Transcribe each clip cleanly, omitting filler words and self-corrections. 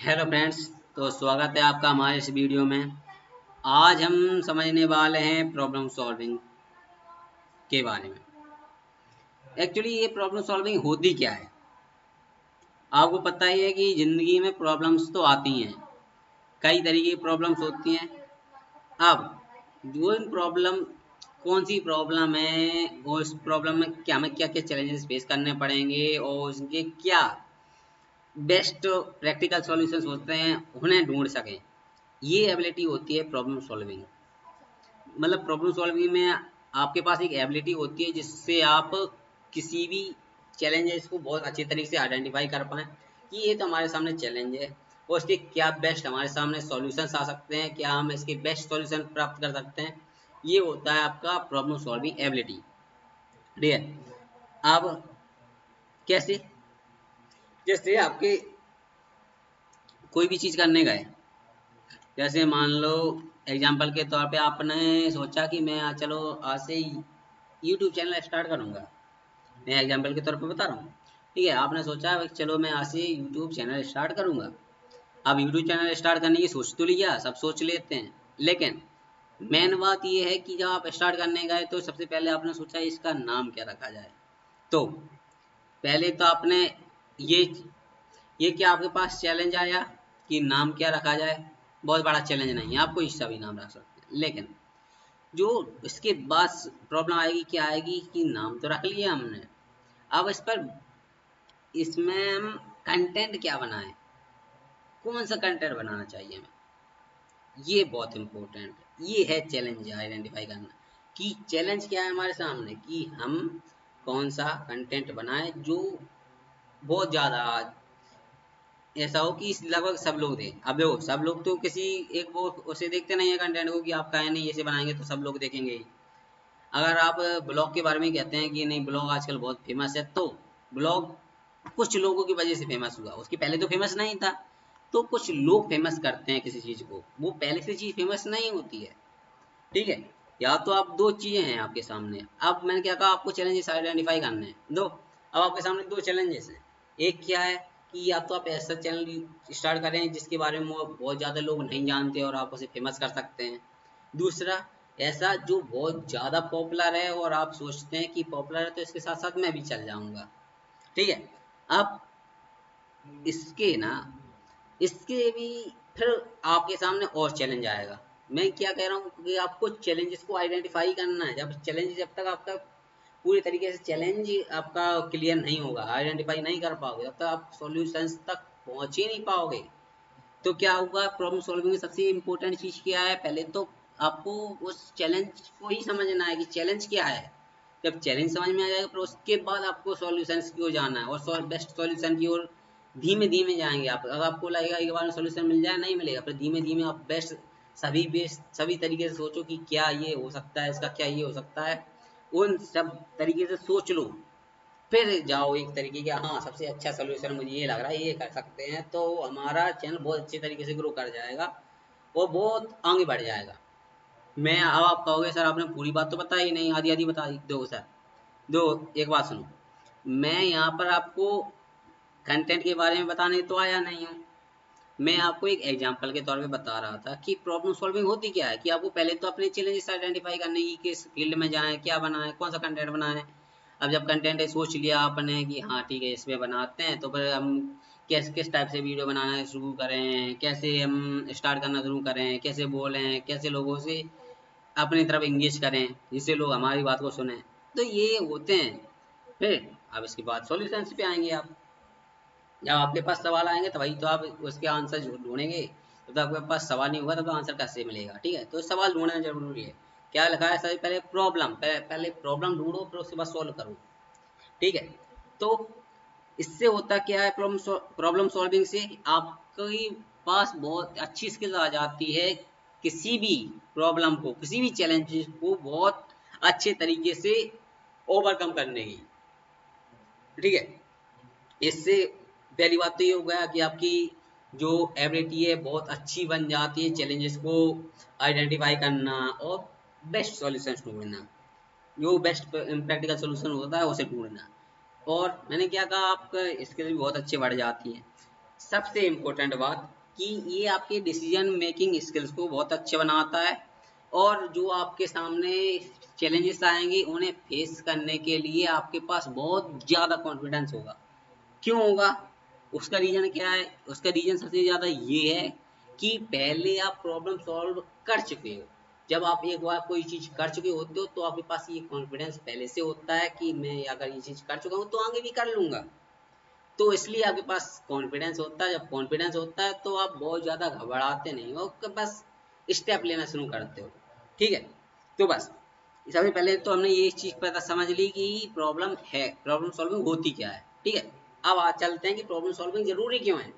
Hello friends. तो स्वागत है आपका हमारे इस वीडियो में। आज हम समझने वाले हैं प्रॉब्लम सॉल्विंग के बारे में। एक्चुअली ये प्रॉब्लम सॉल्विंग होती क्या है। आपको पता ही है कि ज़िंदगी में प्रॉब्लम्स तो आती हैं, कई तरीके की प्रॉब्लम्स होती हैं। अब जो इन प्रॉब्लम कौन सी प्रॉब्लम है और उस प्रॉब्लम में क्या हमें क्या क्या चैलेंजेस फेस करने पड़ेंगे और उसके क्या बेस्ट प्रैक्टिकल सॉल्यूशंस होते हैं उन्हें ढूंढ सकें, ये एबिलिटी होती है प्रॉब्लम सॉल्विंग। मतलब प्रॉब्लम सॉल्विंग में आपके पास एक एबिलिटी होती है जिससे आप किसी भी चैलेंजेस को बहुत अच्छे तरीके से आइडेंटिफाई कर पाएँ कि ये तो हमारे सामने चैलेंज है और इसके क्या बेस्ट हमारे सामने सॉल्यूशंस आ सकते हैं, क्या हम इसके बेस्ट सॉल्यूशन प्राप्त कर सकते हैं। ये होता है आपका प्रॉब्लम सॉल्विंग एबिलिटी। ठीक है। अब कैसे, जैसे आपके कोई भी चीज़ करने गए, जैसे मान लो एग्जाम्पल के तौर पे आपने सोचा कि मैं चलो आज से यूट्यूब चैनल स्टार्ट करूंगा। मैं एग्जाम्पल के तौर पे बता रहा हूँ। ठीक है, आपने सोचा चलो मैं आज से यूट्यूब चैनल स्टार्ट करूंगा। अब यूट्यूब चैनल स्टार्ट करने की सोच तो लिया, सब सोच लेते हैं, लेकिन मेन बात ये है कि जब आप स्टार्ट करने गए तो सबसे पहले आपने सोचा इसका नाम क्या रखा जाए। तो पहले तो आपने ये ये क्या आपके पास चैलेंज आया कि नाम क्या रखा जाए। बहुत बड़ा चैलेंज नहीं है, आप कोई सा भी नाम रख सकते हैं, लेकिन जो इसके बाद प्रॉब्लम आएगी क्या आएगी कि नाम तो रख लिया हमने। अब इस पर इसमें हम कंटेंट क्या बनाएं, कौन सा कंटेंट बनाना चाहिए हमें, ये बहुत इम्पोर्टेंट है। ये है चैलेंज आइडेंटिफाई करना कि चैलेंज क्या है हमारे सामने, कि हम कौन सा कंटेंट बनाएं जो बहुत ज़्यादा ऐसा हो कि लगभग सब लोग देखें। अब देखो सब लोग तो किसी एक वो उसे देखते नहीं है कंटेंट को कि आप कहें नहीं ऐसे बनाएंगे तो सब लोग देखेंगे ही। अगर आप ब्लॉग के बारे में कहते हैं कि नहीं ब्लॉग आजकल बहुत फेमस है, तो ब्लॉग कुछ लोगों की वजह से फेमस हुआ, उसके पहले तो फेमस नहीं था। तो कुछ लोग फेमस करते हैं किसी चीज़ को, वो पहले से चीज़ फेमस नहीं होती है। ठीक है। या तो आप दो चीज़ें हैं आपके सामने। अब मैंने क्या कहा, आपको चैलेंजेस आइडेंटिफाई करने हैं दो। अब आपके सामने दो चैलेंजेस हैं। एक क्या है कि या तो आप ऐसा चैनल स्टार्ट करें जिसके बारे में वो बहुत ज़्यादा लोग नहीं जानते और आप उसे फेमस कर सकते हैं। दूसरा, ऐसा जो बहुत ज़्यादा पॉपुलर है और आप सोचते हैं कि पॉपुलर है तो इसके साथ साथ मैं भी चल जाऊंगा। ठीक है। अब इसके ना इसके भी फिर आपके सामने और चैलेंज आएगा। मैं क्या कह रहा हूँ कि आपको चैलेंजेस को आइडेंटिफाई करना है। जब तक आपका पूरे तरीके से चैलेंज आपका क्लियर नहीं होगा, आइडेंटिफाई नहीं कर पाओगे, तब तक आप सॉल्यूशंस तक पहुंच ही नहीं पाओगे। तो क्या होगा, प्रॉब्लम सॉल्विंग में सबसे इम्पोर्टेंट चीज़ क्या है, पहले तो आपको उस चैलेंज को ही समझना है कि चैलेंज क्या है। जब चैलेंज समझ में आ जाएगा फिर उसके बाद आपको सॉल्यूशंस की ओर जाना है और बेस्ट सॉल्यूशन की ओर धीमे धीमे जाएंगे आप। अगर आपको लगेगा एक बार में सॉल्यूशन मिल जाए, नहीं मिलेगा, फिर धीमे धीमे आप बेस्ट सभी तरीके से सोचो कि क्या ये हो सकता है, इसका क्या ये हो सकता है, उन सब तरीके से सोच लो। फिर जाओ एक तरीके का, हाँ सबसे अच्छा सोल्यूशन मुझे ये लग रहा है, ये कर सकते हैं, तो हमारा चैनल बहुत अच्छे तरीके से ग्रो कर जाएगा और बहुत आगे बढ़ जाएगा। मैं अब आप कहोगे सर आपने पूरी बात तो बताई नहीं, आधी आधी बता दो सर। दो, एक बात सुनो, मैं यहाँ पर आपको कंटेंट के बारे में बताने तो आया नहीं हूँ। मैं आपको एक एग्जांपल के तौर पे बता रहा था कि प्रॉब्लम सॉल्विंग होती क्या है, कि आपको पहले तो अपने चैलेंजेस आइडेंटिफाई करने की, किस फील्ड में जाएं, क्या बनाएं, कौन सा कंटेंट बनाएं। अब जब कंटेंट सोच लिया आपने कि हाँ ठीक है इसमें बनाते हैं, तो फिर हम किस किस टाइप से वीडियो बनाना शुरू करें, कैसे हम स्टार्ट करना शुरू करें, कैसे बोलें, कैसे लोगों से अपनी तरफ इंगेज करें जिससे लोग हमारी बात को सुने। तो ये होते हैं। फिर अब इसके बाद सॉल्यूशंस पे आएंगे आप। जब आपके पास सवाल आएंगे तभी तो आप उसके आंसर ढूंढेंगे। तो आपके पास सवाल नहीं होगा तो आंसर कैसे मिलेगा। ठीक है, तो सवाल ढूंढना जरूरी है। क्या लिखा है, सबसे पहले प्रॉब्लम, पहले प्रॉब्लम ढूंढो फिर उसके बाद सॉल्व करो। ठीक है। तो इससे होता क्या है, प्रॉब्लम सॉल्विंग से आपके पास बहुत अच्छी स्किल आ जाती है किसी भी प्रॉब्लम को, किसी भी चैलेंज को बहुत अच्छे तरीके से ओवरकम करने की। ठीक है। इससे पहली बात तो ये हो गया कि आपकी जो एबिलिटी है बहुत अच्छी बन जाती है चैलेंजेस को आइडेंटिफाई करना और बेस्ट सॉल्यूशंस ढूंढना, जो बेस्ट प्रैक्टिकल सॉल्यूशन होता है उसे ढूंढना। और मैंने क्या कहा, आपका स्किल भी बहुत अच्छी बढ़ जाती है। सबसे इम्पोर्टेंट बात कि ये आपके डिसीजन मेकिंग स्किल्स को बहुत अच्छे बनाता है, और जो आपके सामने चैलेंजेस आएंगे उन्हें फेस करने के लिए आपके पास बहुत ज़्यादा कॉन्फिडेंस होगा। क्यों होगा? उसका रीजन क्या है? उसका रीजन सबसे ज़्यादा ये है कि पहले आप प्रॉब्लम सॉल्व कर चुके हो। जब आप एक बार कोई चीज़ कर चुके होते हो तो आपके पास ये कॉन्फिडेंस पहले से होता है कि मैं अगर ये चीज़ कर चुका हूँ तो आगे भी कर लूँगा। तो इसलिए आपके पास कॉन्फिडेंस होता है। जब कॉन्फिडेंस होता है तो आप बहुत ज़्यादा घबराते नहीं हो, बस स्टेप लेना शुरू करते हो। ठीक है, तो बस सबसे पहले तो हमने ये चीज़ पता समझ ली कि प्रॉब्लम है, प्रॉब्लम सॉल्विंग होती क्या है। ठीक है, अब आज चलते हैं कि प्रॉब्लम सॉल्विंग जरूरी क्यों है।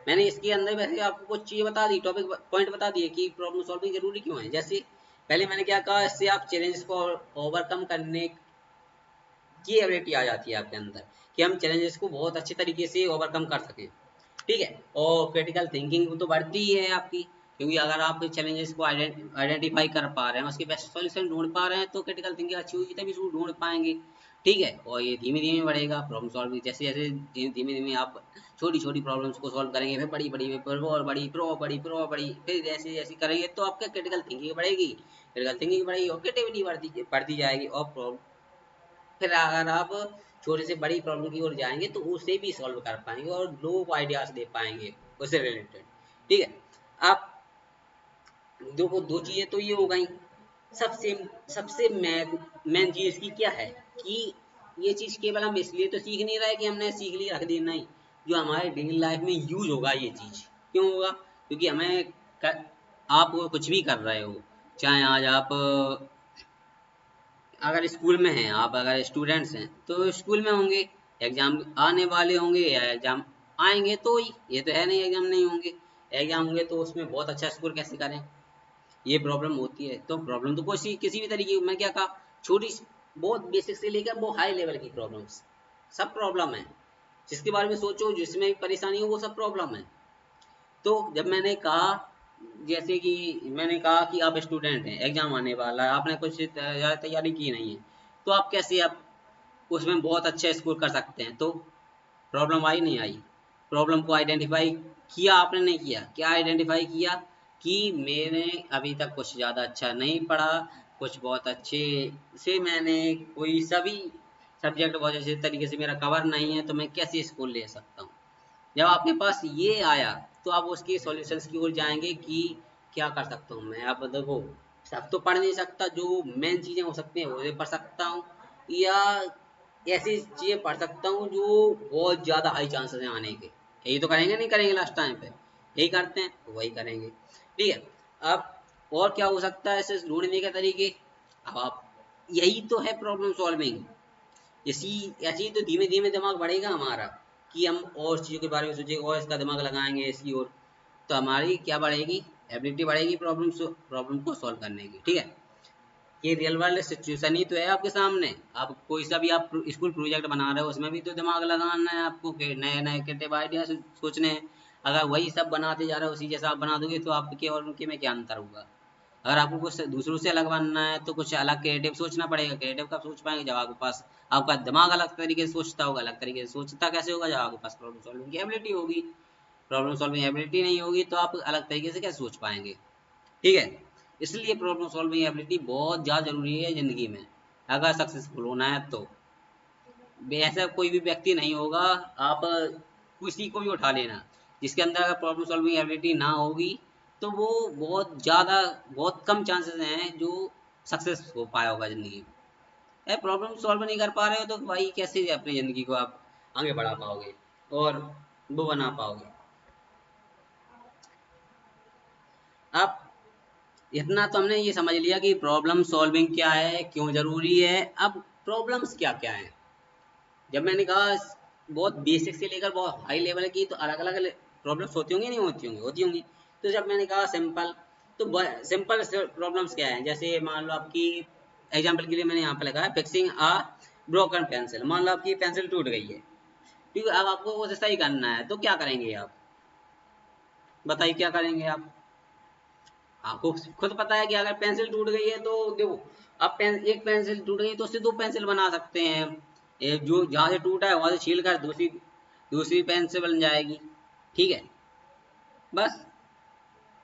मैंने इसके अंदर वैसे आपको कुछ चीज़ें बता दी, टॉपिक पॉइंट बता दिए कि प्रॉब्लम सॉल्विंग जरूरी क्यों है। जैसे पहले मैंने क्या कहा, इससे आप चैलेंजेस को ओवरकम करने की एबिलिटी आ जाती है आपके अंदर, कि हम चैलेंजेस को बहुत अच्छे तरीके से ओवरकम कर सकें। ठीक है, और क्रिटिकल थिंकिंग तो बढ़ती ही है आपकी, क्योंकि अगर आप चैलेंजेस को आइडेंटिफाई कर पा रहे हैं, उसके बेस्ट सॉल्यूशन ढूंढ पा रहे हैं, तो क्रिटिकल थिंकिंग अच्छी होगी तभी उसको ढूंढ पाएंगे। ठीक है, और ये धीमे धीमे बढ़ेगा प्रॉब्लम सॉल्व, जैसे जैसे धीमे धीमे आप छोटी छोटी प्रॉब्लम्स को सॉल्व करेंगे, फिर बड़ी बड़ी, फिर और बड़ी, फिर और बड़ी, फिर और बड़ी, फिर जैसे जैसे करेंगे तो आपका क्रिटिकल थिंकिंग बढ़ेगी, क्रिटिकल थिंकिंग बढ़ेगी और क्रिएटिविटी बढ़ती जाएगी। और फिर अगर आप छोटे से बड़ी प्रॉब्लम की ओर जाएंगे तो उसे भी सॉल्व कर पाएंगे और लोग आइडियाज दे पाएंगे उससे रिलेटेड। ठीक है, आप देखो दो चीजें तो ये हो गई। सबसे सबसे मेन चीज इसकी क्या है कि ये चीज केवल हम इसलिए तो सीख नहीं रहे कि हमने सीख ली रख दी, नहीं, जो हमारे डेली लाइफ में यूज होगा ये चीज। क्यों होगा? क्योंकि आप कुछ भी कर रहे हो, चाहे आज आप अगर स्कूल में हैं, आप अगर स्टूडेंट्स हैं तो स्कूल में होंगे, एग्जाम आने वाले होंगे या एग्जाम आएंगे, तो ये तो है नहीं एग्जाम नहीं होंगे। एग्जाम होंगे तो उसमें बहुत अच्छा स्कोर कैसे करें, ये प्रॉब्लम होती है। तो प्रॉब्लम तो किसी भी तरीके की, मैं क्या कहा, छोटी बहुत बेसिक से लेकर वो हाई लेवल की प्रॉब्लम्स, सब प्रॉब्लम है। जिसके बारे में सोचो, जिसमें परेशानी हो, वो सब प्रॉब्लम है। तो जब मैंने कहा, जैसे कि मैंने कहा कि आप स्टूडेंट हैं, एग्जाम आने वाला है, आपने कुछ ज़्यादा तैयारी की नहीं है, तो आप कैसे आप उसमें बहुत अच्छा स्कोर कर सकते हैं? तो प्रॉब्लम आई नहीं आई? प्रॉब्लम को आइडेंटिफाई किया आपने, नहीं किया? क्या आइडेंटिफाई किया कि मैंने अभी तक कुछ ज़्यादा अच्छा नहीं पढ़ा, कुछ बहुत अच्छे से मैंने कोई सभी सब्जेक्ट बहुत अच्छे तरीके से मेरा कवर नहीं है, तो मैं कैसे स्कोर ले सकता हूँ। जब आपके पास ये आया तो आप उसके सॉल्यूशंस की ओर जाएंगे कि क्या कर सकता हूँ मैं। आप देखो, सब तो पढ़ नहीं सकता, जो मेन चीज़ें हो सकती हैं वो पढ़ सकता हूँ, या ऐसी चीज़ें पढ़ सकता हूँ जो बहुत ज़्यादा हाई चांसेस हैं आने के। यही तो करेंगे, नहीं करेंगे लास्ट टाइम पे? यही करते हैं तो वही करेंगे। ठीक है, अब और क्या हो सकता है इसे ढूंढने के तरीके? अब आप, यही तो है प्रॉब्लम सॉल्विंग। इसी ऐसे ही तो धीमे धीमे दिमाग बढ़ेगा हमारा, कि हम और चीज़ों के बारे में सोचेंगे और इसका दिमाग लगाएंगे इसकी ओर, तो हमारी क्या बढ़ेगी? एबिलिटी बढ़ेगी प्रॉब्लम को सॉल्व करने की। ठीक है, ये रियल वर्ल्ड सिचुएशन ही तो है आपके सामने। आप कोई सा भी आप स्कूल प्रोजेक्ट बना रहे हो, उसमें भी तो दिमाग लगाना है आपको, नए नए क्रिएटिव आइडिया सोचने हैं। अगर वही सब बनाते जा रहे हो, उसी जैसा आप बना दोगे, तो आपके और उनके में क्या अंतर होगा? अगर आपको कुछ दूसरों से अलग बनना है तो कुछ अलग क्रिएटिव सोचना पड़ेगा। क्रिएटिव कब सोच पाएंगे? जब आपके पास आपका दिमाग अलग तरीके से सोचता होगा। अलग तरीके से सोचता कैसे होगा? जब आपके पास प्रॉब्लम सॉल्विंग की एबिलिटी होगी। प्रॉब्लम सॉल्विंग एबिलिटी नहीं होगी तो आप अलग तरीके से कैसे सोच पाएंगे? ठीक है, इसलिए प्रॉब्लम सॉल्विंग एबिलिटी बहुत ज़्यादा जरूरी है ज़िंदगी में, अगर सक्सेसफुल होना है तो। ऐसा कोई भी व्यक्ति नहीं होगा, आप किसी को भी उठा लेना, जिसके अंदर अगर प्रॉब्लम सॉल्विंग एबिलिटी ना होगी तो वो बहुत ज़्यादा, बहुत कम चांसेस हैं जो सक्सेस हो पाया होगा ज़िंदगी में। प्रॉब्लम सॉल्व नहीं कर पा रहे हो तो भाई कैसे अपनी ज़िंदगी को आप आगे बढ़ा पाओगे और वो बना पाओगे? अब इतना तो हमने ये समझ लिया कि प्रॉब्लम सॉल्विंग क्या है, क्यों जरूरी है। अब प्रॉब्लम्स क्या क्या है? जब मैंने कहा बहुत बेसिक से लेकर बहुत हाई लेवल की, तो अलग अलग प्रॉब्लम्स होती होंगी, नहीं होती होंगी? होती होंगी। तो जब मैंने कहा सिंपल, तो सिंपल प्रॉब्लम्स क्या है? जैसे मान लो आपकी, एग्जाम्पल के लिए मैंने यहाँ पे लगा है फिक्सिंग आ ब्रोकन पेंसिल। मान लो आपकी पेंसिल टूट गई है, ठीक है, अब आपको उसे सही करना है, तो क्या करेंगे आप? बताइए क्या करेंगे आप? आपको खुद पता है कि अगर पेंसिल टूट गई है तो देखो, अब एक पेंसिल टूट गई तो उससे दो पेंसिल बना सकते हैं। एक जो जहाँ से टूटा है वहां से छील कर दूसरी दूसरी पेंसिल बन जाएगी। ठीक है, बस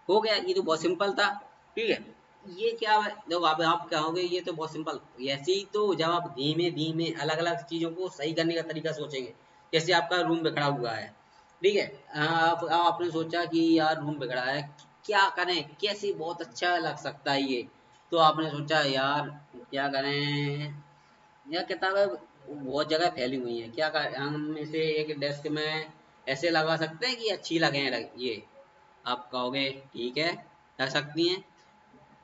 हो गया। ये तो बहुत सिंपल था। ठीक है, ये क्या है, देखो आप कहोगे ये तो बहुत सिंपल। ऐसे ही तो जब आप धीमे धीमे अलग अलग चीजों को सही करने का तरीका सोचेंगे, जैसे आपका रूम बिखरा हुआ है, ठीक है, आपने सोचा कि यार रूम बिगड़ा है, क्या करें, कैसे बहुत अच्छा लग सकता है ये। तो आपने सोचा यार क्या करें, यह किताबें बहुत जगह फैली हुई हैं, क्या कर हम इसे एक डेस्क में ऐसे लगा सकते हैं कि अच्छी लगे ये। आप कहोगे ठीक है, कर सकती हैं।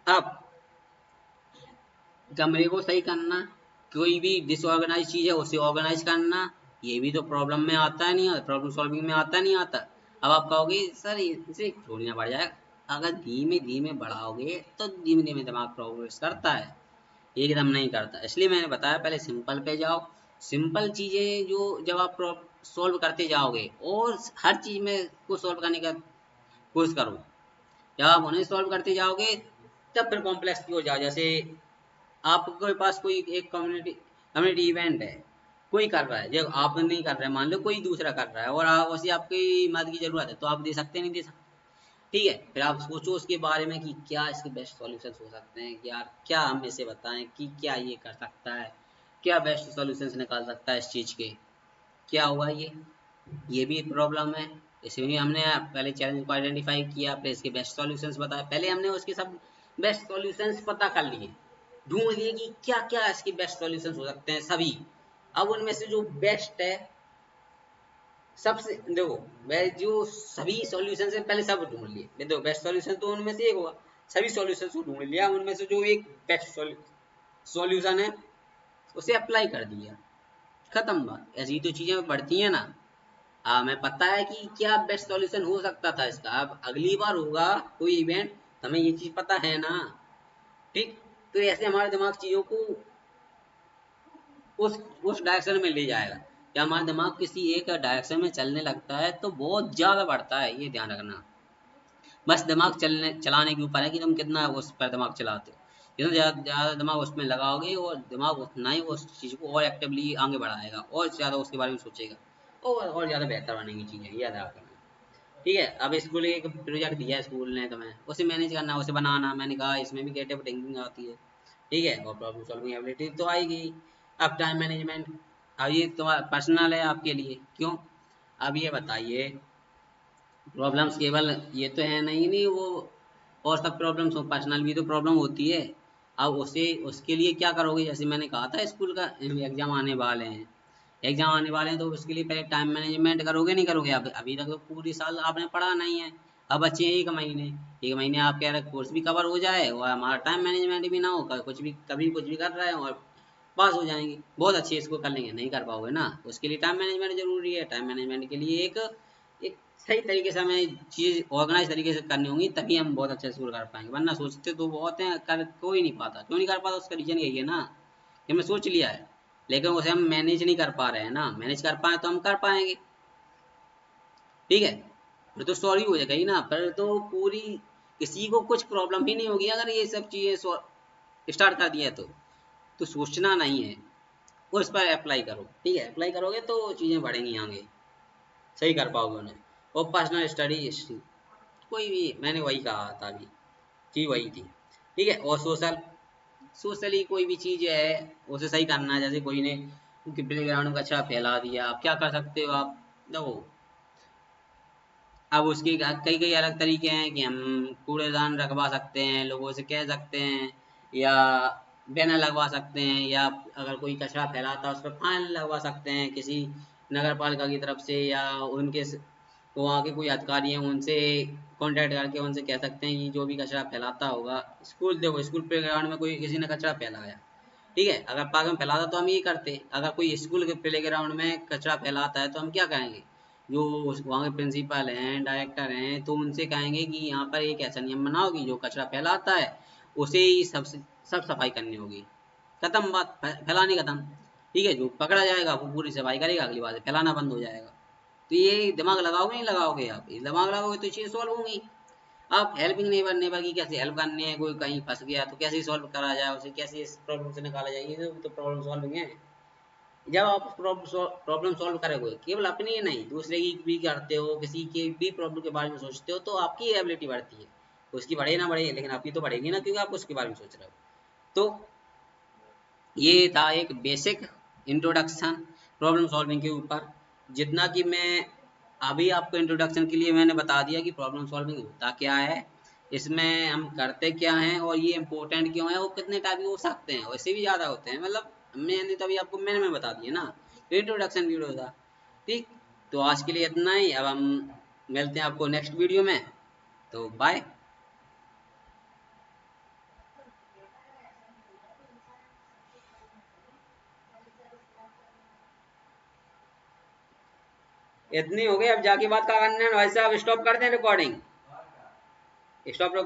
अब कमरे को सही करना, कोई भी डिसऑर्गेनाइज चीज है उसे ऑर्गेनाइज करना, ये भी तो प्रॉब्लम में आता है, नहीं आता, प्रॉब्लम सॉल्विंग में आता नहीं आता। अब आप कहोगे सर इसे छोड़ना पड़ जाएगा। अगर धीमे धीमे बढ़ाओगे तो धीमे धीमे दिमाग प्रोग्रेस करता है, एकदम नहीं करता। इसलिए मैंने बताया पहले सिंपल पे जाओ। सिंपल चीजें जो जब आप सॉल्व करते जाओगे और हर चीज में को सॉल्व करने का कोशिश करो, जब आप उन्हें सॉल्व करते जाओगे तब फिर कॉम्प्लेक्स की हो जाओ। जैसे आपके पास कोई एक कम्युनिटी कम्युनिटी इवेंट है, कोई कर रहा है, जब आप नहीं कर रहे, मान लो कोई दूसरा कर रहा है और वैसे आपकी मदद की जरूरत है, तो आप दे सकते नहीं दे सकते। ठीक है, फिर आप सोचो उसके बारे में कि क्या इसके बेस्ट सॉल्यूशंस हो सकते हैं, कि यार क्या हम इसे बताएं कि क्या ये कर सकता है, क्या बेस्ट सॉल्यूशंस निकाल सकता है इस चीज के, क्या हुआ ये भी प्रॉब्लम है। इसमें भी हमने पहले चैलेंज को आइडेंटिफाई किया, फिर इसके बेस्ट सॉल्यूशंस बताया, पहले हमने उसके सब बेस्ट सॉल्यूशंस पता कर लिए, ढूंढ लिए कि क्या क्या इसके बेस्ट सॉल्यूशंस हो सकते हैं सभी। अब उनमें से जो बेस्ट है, सबसे देखो, मैं जो सभी सॉल्यूशन है पहले सब ढूंढ लिए, देखो बेस्ट सॉल्यूशन तो उनमें से एक होगा, सभी सॉल्यूशन को ढूंढ लिया, उनमें से जो एक बेस्ट सॉल्यूशन है उसे अप्लाई कर दिया, खत्म बात। ऐसी तो चीजें बढ़ती हैं ना। हमें पता है कि क्या बेस्ट सॉल्यूशन हो सकता था इसका, अब अगली बार होगा कोई इवेंट तो हमें ये चीज पता है ना। ठीक, तो ऐसे हमारे दिमाग चीजों को उस उस डायरेक्शन में ले जाएगा। जब हमारा दिमाग किसी एक डायरेक्शन में चलने लगता है तो बहुत ज्यादा बढ़ता है, ये ध्यान रखना। बस दिमाग चलाने के ऊपर है कि तुम कितना उस पर दिमाग चलाते हो। जितना ज्यादा दिमाग उसमें लगाओगे और दिमाग उतना ही उस चीज को और एक्टिवली आगे बढ़ाएगा और ज्यादा उसके बारे में सोचेगा और ज्यादा बेहतर बनेंगी चीजें, ये याद रखना। ठीक है, अब स्कूल एक प्रोजेक्ट दिया है स्कूल ने तुम्हें, उसे मैनेज करना, उसे बनाना, मैंने कहा इसमें भी क्रिएटिव थिंकिंग आती है, ठीक है, और प्रॉब्लम सॉल्विंग एबिलिटी तो आएगी। अब टाइम मैनेजमेंट, अब ये तुम्हारा पर्सनल है आपके लिए, क्यों, अब ये बताइए, प्रॉब्लम्स केवल ये तो है नहीं नहीं वो, और सब प्रॉब्लम्स हो, पर्सनल भी तो प्रॉब्लम होती है। अब उसे उसके लिए क्या करोगे, जैसे मैंने कहा था स्कूल का एग्जाम आने वाले हैं, एग्जाम आने वाले हैं तो उसके लिए पहले टाइम मैनेजमेंट करोगे नहीं करोगे। अब अभी तक तो पूरी साल आपने पढ़ा नहीं है, अब बच्चे एक महीने आप कह रहे कोर्स भी कवर हो जाए और हमारा टाइम मैनेजमेंट भी ना हो, कुछ भी कभी कुछ भी कर रहे हैं और पास हो जाएंगे, बहुत अच्छे इसको कर लेंगे, नहीं कर पाओगे ना। उसके लिए टाइम मैनेजमेंट जरूरी है, टाइम मैनेजमेंट के लिए एक सही तरीके से हमें चीज ऑर्गेनाइज तरीके से करनी होंगी, तभी हम बहुत अच्छे से कर पाएंगे। वरना सोचते तो बहुत हैं, कर कोई नहीं पाता। क्यों नहीं कर पाता, उसका रीजन यही है ना कि हमने सोच लिया है लेकिन उसे हम मैनेज नहीं कर पा रहे हैं ना। मैनेज कर पाए तो हम कर पाएंगे, ठीक है, फिर तो सॉल्व ही हो जाएगा ही ना, फिर तो पूरी किसी को कुछ प्रॉब्लम ही नहीं होगी अगर ये सब चीजें स्टार्ट कर दिया तो सोचना नहीं है, उस पर अप्लाई करो। ठीक है, अप्लाई करोगे तो चीजें बढ़ेंगी आगे, सही कर पाओगे उन्हें। और पर्सनल स्टडी हिस्ट्री, कोई भी, मैंने वही कहा था अभी, चीज वही थी। ठीक है, और सोशली कोई भी चीज है उसे सही करना है। जैसे कोई ने प्ले ग्राउंड में कचरा फैला दिया, आप क्या कर सकते हो, आप देखो, अब उसके कई कई अलग तरीके हैं कि हम कूड़ेदान रखवा सकते हैं, लोगों से कह सकते हैं, या बैनर लगवा सकते हैं, या अगर कोई कचरा फैलाता है उस पर फाइन लगवा सकते हैं किसी नगर पालिका की तरफ से, या उनके वहाँ के कोई अधिकारी हैं उनसे कांटेक्ट करके उनसे कह सकते हैं कि जो भी कचरा फैलाता होगा, स्कूल देखो स्कूल प्ले ग्राउंड में कोई किसी ने कचरा फैलाया, ठीक है, अगर पार्क में फैलाता तो हम ये करते, अगर कोई स्कूल के प्ले ग्राउंड में कचरा फैलाता है तो हम क्या करेंगे, जो वहाँ के प्रिंसिपल हैं डायरेक्टर हैं तो उनसे कहेंगे कि यहाँ पर एक ऐसा नियम बनाओ कि जो कचरा फैलाता है उसे ही सब सफाई करनी होगी, खत्म बात, फैलानी खत्म। ठीक है, जो पकड़ा जाएगा वो पूरी सफाई करेगा, अगली बार से फैलाना बंद हो जाएगा। तो ये दिमाग लगाओगे नहीं लगाओगे, आप ये दिमाग लगाओगे तो चीज़ सॉल्व होंगी। आप हेल्पिंग नेबर की कैसे हेल्प करनी है, कोई कहीं फंस गया तो कैसे सॉल्व करा जाए, उसे कैसे इस प्रॉब्लम से निकाला जाए, ये तो प्रॉब्लम सॉल्विंग है। जब आप प्रॉब्लम सॉल्व करोगे, केवल अपनी ही नहीं दूसरे की भी करते हो, किसी के भी प्रॉब्लम के बारे में सोचते हो, तो आपकी एबिलिटी बढ़ती है। उसकी बढ़े ना बढ़े, लेकिन आपकी तो बढ़ेगी ना, क्योंकि आप उसके बारे में सोच रहे हो। तो ये था एक बेसिक इंट्रोडक्शन प्रॉब्लम सॉल्विंग के ऊपर। जितना कि मैं अभी आपको इंट्रोडक्शन के लिए मैंने बता दिया कि प्रॉब्लम सॉल्विंग होता क्या है, इसमें हम करते क्या हैं, और ये इम्पोर्टेंट क्यों है, और कितने टाइप के हो सकते हैं, वैसे भी ज़्यादा होते हैं। मतलब मैंने तो अभी आपको मैंने बता दिया ना, तो इंट्रोडक्शन वीडियो था। ठीक, तो आज के लिए इतना ही। अब हम मिलते हैं आपको नेक्स्ट वीडियो में, तो बाय। इतनी हो गई, अब जाके बात का करना है। वैसे आप स्टॉप कर दें रिकॉर्डिंग, स्टॉप।